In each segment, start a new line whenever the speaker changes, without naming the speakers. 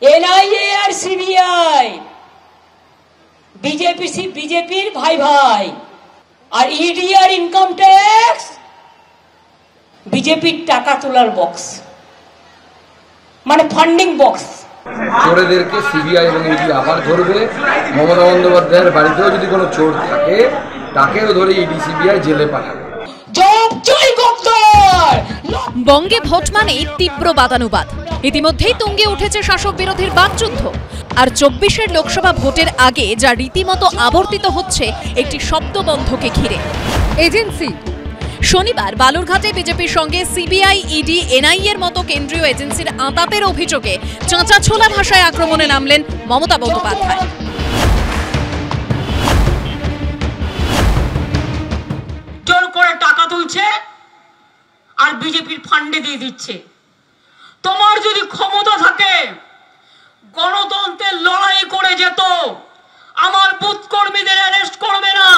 NIA আর CBI বিজেপির ভাই ভাই, আর ইডি আর ইনকাম ট্যাক্স বিজেপির টাকা তোলার বক্স, মানে ফান্ডিং বক্স।
চোরেদেরকে সিবিআই এবং ইডি আবার ধরবে। মমতা বন্দ্যোপাধ্যায়ের বাড়িতেও যদি কোনো চোর থাকে তাকেও ধরে ইডি সিবিআই জেলে পাঠাবে।
বঙ্গে ভোট মানেই তীব্র বাদানুবাদ। ইতিমধ্যেই তুঙ্গে উঠেছে শাসক বিরোধীর বাকযুদ্ধ। আর ২৪-এর লোকসভা ভোটের আগে যা রীতিমতো আবর্তিত হচ্ছে একটি শব্দবন্ধকে ঘিরে। এজেন্সি শনিবার বালুরঘাটে বিজেপির সঙ্গে সিবিআই, ইডি, এনআইএর মতো কেন্দ্রীয় এজেন্সির আঁতাপের অভিযোগে চাঁচা ছোলা ভাষায় আক্রমণে নামলেন মমতা বন্দ্যোপাধ্যায়।
জোর করে টাকা তুলছে আর বিজেপির ফান্ডে দিয়ে দিচ্ছে। তোমার যদি ক্ষমতা থাকে গণতন্ত্রের লড়াই করে যেত, আমার বুথ কর্মীদের অ্যারেস্ট করবে না,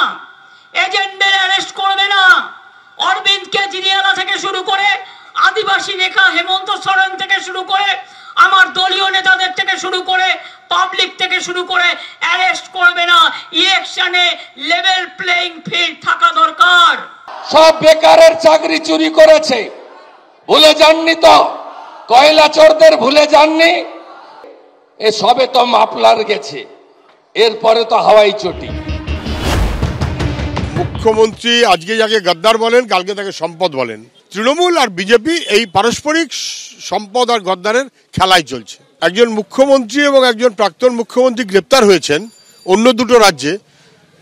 এজেন্টদের অ্যারেস্ট করবে না, অরবিন্দ কেজরিওয়াল থেকে শুরু করে আদিবাসী নেতা হেমন্ত সোরেন থেকে শুরু করে আমার দলীয় নেতাদের থেকে শুরু করে পাবলিক থেকে শুরু করে অ্যারেস্ট করবে না। ইলেকশনে লেভেল প্লেইং ফিল্ড থাকা দরকার।
সব বেকারের চাকরি চুরি করেছে, ভুলে যাননি তো? কয়লা চোরদের ভুলে যাননি? এ সবে তো মাফলার গেছে, এরপরে তো হাওয়াই চটি।
মুখ্যমন্ত্রী আজকে যাকে গদ্দার বলেন, কালকে তাকে সম্পদ বলেন। তৃণমূল আর বিজেপি এই পারস্পরিক সম্পদ আর গদ্দারের খেলায় চলছে। একজন মুখ্যমন্ত্রী এবং একজন প্রাক্তন মুখ্যমন্ত্রী গ্রেপ্তার হয়েছেন অন্য দুটো রাজ্যে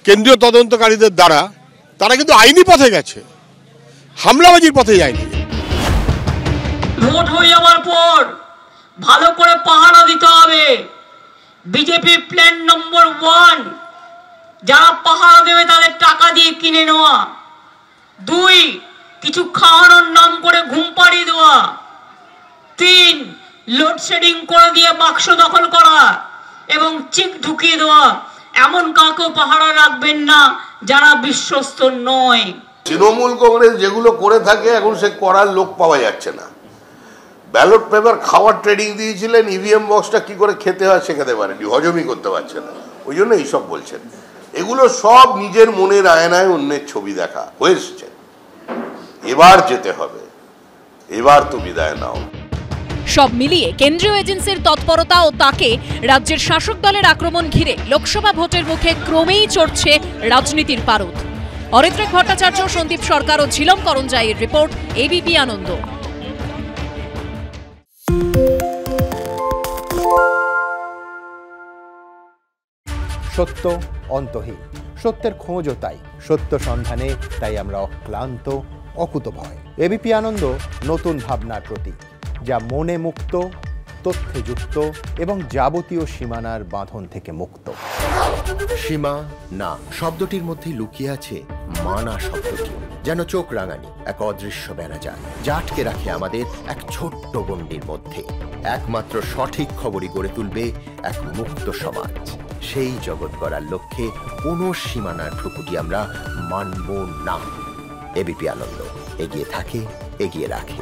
কেন্দ্রীয় তদন্তকারীদের দ্বারা। তারা কিন্তু আইনি পথে গেছে, হামলাবাজির পথে যায়নি।
ভোট হয়ে যাওয়ার পর ভালো করে পাহারা দিতে হবে। বিজেপি প্ল্যান নম্বর 1, যারা পাহারা দেবে তাদের টাকা দিয়ে কিনে নেওয়া। 2, কিছু খাওয়ানোর নাম করে ঘুম পাড়িয়ে দেওয়া। 3, লোডশেডিং করে দিয়ে বাক্স দখল করা এবং চিক ঢুকিয়ে দেওয়া। এমন কাউকে পাহারা রাখবেন না যারা বিশ্বস্ত নয়।
তৃণমূল কংগ্রেস যেগুলো করে থাকে এখন সে করার লোক পাওয়া যাচ্ছে না। ব্যালট পেপার খাওয়ার ট্রেনিং দিয়েছিলেন, ইভিএম বক্সটা কি করে খেতে হয় শেখাতে পারেনি, হজমই করতে পারছে না, ওই জন্য এইসব বলছেন। এগুলো সব নিজের মনের আয়নায় অন্যের ছবি দেখা হয়েছে। এবার যেতে হবে, এবার তো বিদায় নাও।
সব মিলিয়ে কেন্দ্রীয় এজেন্সির তৎপরতা ও তাকে রাজ্যের শাসক দলের আক্রমণ ঘিরে লোকসভা ভোটের মুখে ক্রমেই চড়ছে রাজনীতির পারদ। অরিত্রিক ভট্টাচার্য, সন্দীপ সরকার ও ঝিলম করঞ্জাইয়ের রিপোর্ট, এবিপি আনন্দ।
সত্য অন্তহীন, সত্যের খোঁজও তাই, সত্য সন্ধানে তাই আমরা অক্লান্ত, অকুতভয়। এবিপি আনন্দ নতুন ভাবনার প্রতীক, যা মনে মুক্ত, তথ্যে যুক্ত এবং যাবতীয় সীমানার বাঁধন থেকে মুক্ত।
সীমা না শব্দটির মধ্যে লুকিয়ে আছে মানা শব্দটি, যেন চোখ রাঙানি এক অদৃশ্য বেড়াজাল, যা আটকে রাখে আমাদের এক ছোট্ট গণ্ডির মধ্যে। একমাত্র সঠিক খবরই গড়ে তুলবে এক মুক্ত সমাজ। সেই জগৎ গড়ার লক্ষ্যে কোনো সীমানার ঠুকুটি আমরা মানব না। এবিপি আনন্দ এগিয়ে থাকে, এগিয়ে রাখে।